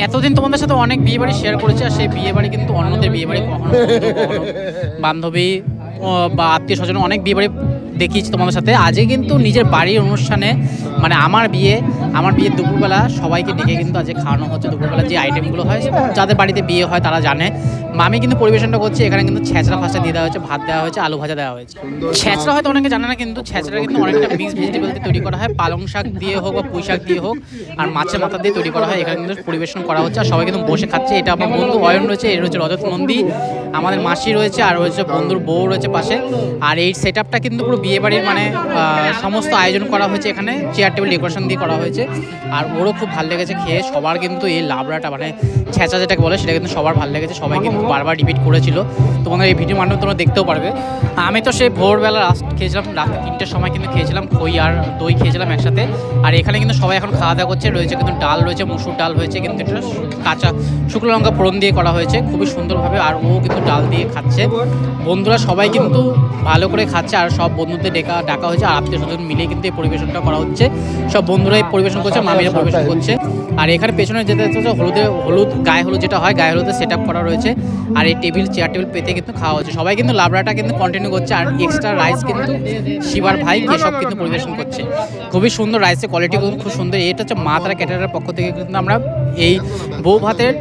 এতদিন তোমাদের সাথে অনেক বিয়ে বাড়ি শেয়ার করেছি, আর সেই বিয়ে বাড়ি কিন্তু অন্যদের বিয়ে বাড়ি, কখনো বন্ধু, কখনো বান্ধবী বা আত্মীয় স্বজন অনেক বিয়ে বাড়ি দেখিয়েছি তোমাদের সাথে। আজকে কিন্তু নিজের বাড়ির অনুষ্ঠানে, মানে আমার বিয়ের দুপুরবেলা সবাইকে ডেকে কিন্তু আজকে খাওয়ানো হচ্ছে। দুপুরবেলা যে আইটেমগুলো হয়, যাদের বাড়িতে বিয়ে হয় তারা জানে। আমি কিন্তু পরিবেশনটা করছি। এখানে কিন্তু ছেঁচড়া ফাঁচড়া দিয়ে দেওয়া হয়েছে, ভাত দেওয়া হয়েছে, আলু ভাজা দেওয়া হয়েছে। ছেঁচড়া হয়তো অনেকে জানে না, কিন্তু ছেঁচড়া কিন্তু অনেকটা মিক্স ভেজিটেবল দিয়ে তৈরি করা হয়, পালং শাক দিয়ে হোক বা পুঁই শাক দিয়ে হোক, আর মাছের মাথা দিয়ে তৈরি করা হয়। এখানে কিন্তু পরিবেশন করা হচ্ছে, আর সবাই কিন্তু বসে খাচ্ছে। এটা আমার বন্ধু অয়ন রয়েছে, এর রয়েছে রজত নন্দী, আমাদের মাসি রয়েছে, আর রয়েছে বন্ধুর বউ রয়েছে পাশে। আর এই সেট আপটা কিন্তু পুরো বিয়ে বাড়ির মানে সমস্ত আয়োজন করা হয়েছে। এখানে চেয়ার টেবিল ডেকোরেশন দিয়ে করা হয়েছে, আর ওরও খুব ভালো লেগেছে খেয়ে। সবার কিন্তু এই লাবড়াটা মানে ছেঁচা যেটাকে বলে সেটা কিন্তু সবার ভালো লেগেছে। সবাই কিন্তু বারবার রিপিট করেছিল। তোমাদের এই ভিডিওর মাধ্যমে তোমরা দেখতেও পারবে। আমি তো সেই ভোরবেলা খেয়েছিলাম, রাত 3টের সময় কিন্তু খেয়েছিলাম খই আর দই খেয়েছিলাম একসাথে। আর এখানে কিন্তু সবাই এখন খাওয়া দাওয়া করছে। রয়েছে কিন্তু ডাল রয়েছে, মুসুর ডাল হয়েছে, কিন্তু এটা কাঁচা শুকনো লঙ্কা ফোড়ন দিয়ে করা হয়েছে খুবই সুন্দরভাবে। আর ও কিন্তু ডাল দিয়ে খাচ্ছে। বন্ধুরা সবাই কিন্তু ভালো করে খাচ্ছে, আর সব বন্ধুদের ডাকা হয়েছে, আর আত্মীয় স্বজন মিলে কিন্তু এই পরিবেশনটা করা হচ্ছে। সব বন্ধুরাই পরিবেশন করছে, মামিরা পরিবেশন করছে। আর এখানে পেছনে যেতে হচ্ছে হলুদ গায়ে হলুদ যেটা হয়, গায়ে হলুদের সেট আপ করা রয়েছে। আর এই চেয়ার টেবিল পেতে কিন্তু খাওয়া হচ্ছে। সবাই কিন্তু লাবড়াটা কিন্তু কন্টিনিউ করছে। আর এক্সট্রা রাইস কিন্তু শিবার ভাই কেশব কিন্তু পরিবেশন করছে। খুবই সুন্দর, রাইসের কোয়ালিটি কিন্তু খুব সুন্দর। এটা হচ্ছে মা তারা ক্যাটারারের পক্ষ থেকে কিন্তু আমরা এই বউ ভাতের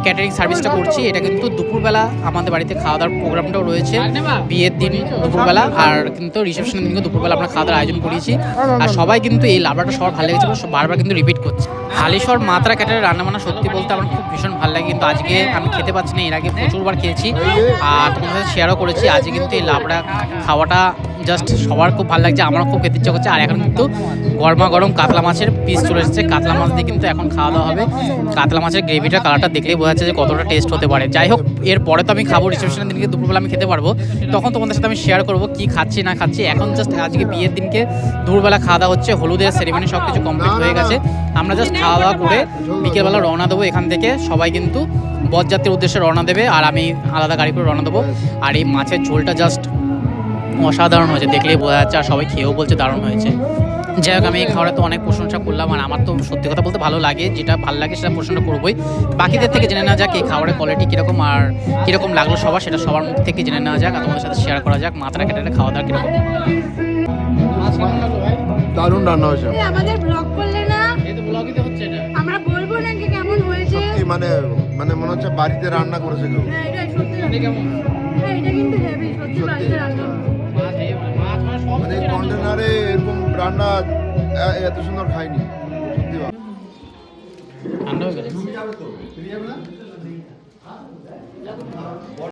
ক্যাটারিং সার্ভিসটা করছি। এটা কিন্তু দুপুরবেলা আমাদের বাড়িতে খাওয়া দাওয়ার প্রোগ্রামটাও রয়েছে বিয়ের দিন দুপুরবেলা, আর কিন্তু রিসেপশনের দিন দুপুরবেলা আমরা খাওয়া দাওয়ার আয়োজন করেছি। আর সবাই কিন্তু এই লাবড়াটা সবার ভালো লেগেছে, বারবার কিন্তু রিপিট করছে। হালিশহর মা তারা ক্যাটারের রান্নাবান্না সত্যি বলতে আমার খুব ভীষণ ভালো লাগে, কিন্তু আজকে আমি খেতে পাচ্ছি না। এর আগে প্রচুরবার খেয়েছি আর তোমাদের সাথে শেয়ারও করেছি। আজকে কিন্তু এই লাবড়া খাওয়াটা জাস্ট সবার খুব ভালো লাগছে, আমারও খুব খেতে ইচ্ছা করছে। আর এখন কিন্তু গরমা গরম কাতলা মাছের পিস চলে এসেছে, কাতলা মাছ দিয়ে কিন্তু এখন খাওয়া দাওয়া হবে। কাতলা মাছের গ্রেভিটা কালারটা দেখলেই বোঝা যাচ্ছে যে কতটা টেস্ট হতে পারে। যাই হোক, এরপরে তো আমি খাবো, রিসেপশনের দিনকে দুপুরবেলা আমি খেতে পারবো, তখন তোমাদের সাথে আমি শেয়ার করবো কি খাচ্ছি না খাচ্ছি। এখন জাস্ট আজকে বিয়ের দিনকে দুপুরবেলা খাওয়া দাওয়া হচ্ছে, হলুদের সেরিমনি সব কিছু কমপ্লিট হয়ে গেছে। আমরা জাস্ট খাওয়া দাওয়া করে বিকেলবেলা রওনা দেবো এখান থেকে। সবাই কিন্তু বরযাত্রীর উদ্দেশ্যে রওনা দেবে, আর আমি আলাদা গাড়ি করে রওনা দেবো। আর এই মাছের ঝোলটা জাস্ট অসাধারণ হয়েছে, দেখলেই বোঝা যাচ্ছে, আর সবাই খেয়েও বলছে দারুণ হয়েছে। যাই হোক, আমি এই খাবারে তো অনেক প্রশংসা করলাম, আর আমার তো সত্যি কথা বলতে ভালো লাগে, যেটা ভালো লাগে সেটা প্রশংসা করবোই। বাকিদের থেকে জেনে নেওয়া যাক এই খাবারের কোয়ালিটি কীরকম আর কীরকম লাগলো সবার, সেটা সবার মুখ থেকে জেনে নেওয়া যাক, আর তোমাদের সাথে শেয়ার করা যাক মা তারা ক্যাটারে খাওয়া দাওয়া কীরকম। দারুণ রান্না হয়েছে। আমাদের ব্লগ করলে না, এই তো ব্লগই তো হচ্ছে এটা, আমরা বলবো না যে কেমন হয়েছে। সত্যি মানে মনে হচ্ছে বাড়িতে রান্না করেছে কেউ। হ্যাঁ, এটা সত্যি এটা কেমন হ্যাঁ, এটা কিন্তু হেভি সত্যি বাড়িতে রান্না। মাছ মানে সব মানে কন্টেনারে এরকম রান্না এত সুন্দর খাইনি সত্যি। ঠান্ডা হয়ে গেছে।